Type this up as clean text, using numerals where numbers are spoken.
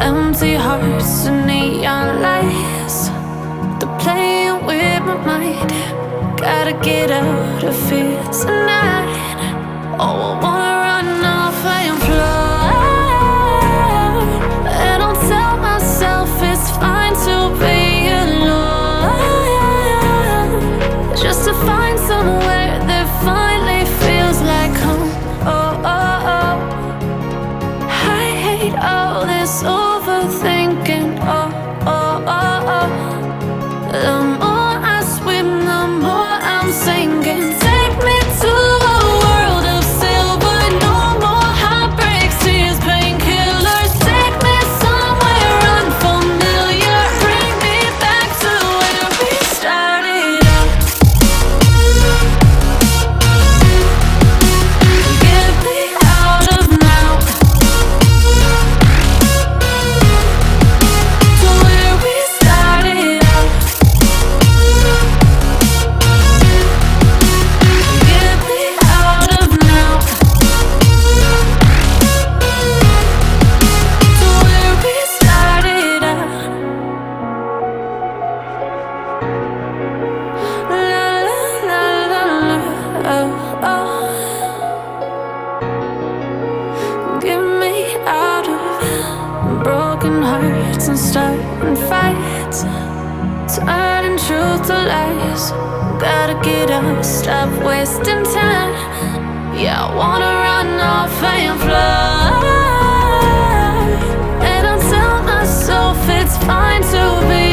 Empty hearts and neon lights, they're playing with my mind. Gotta get out of here tonight. Oh, I wanna run off and fly. And I'll tell myself it's fine to be alone, just to find somewhere that finally feels like home. Oh, oh, oh. I hate all this overthinking. Oh, oh, oh, oh. The more I swim, the more I'm sinking. Take me to a world of silver. No more heartbreaks, tears, painkillers. Take me somewhere unfamiliar. Bring me back to where we started out. Get me out of now, to where we started out. Get me out of now, to where we started out. La la la la la, oh, oh. Get me out of broken hearts and starting fights, turning truth to lies. Gotta get up, stop wasting time. Yeah, I wanna run off and fly. And I'll tell myself it's fine to be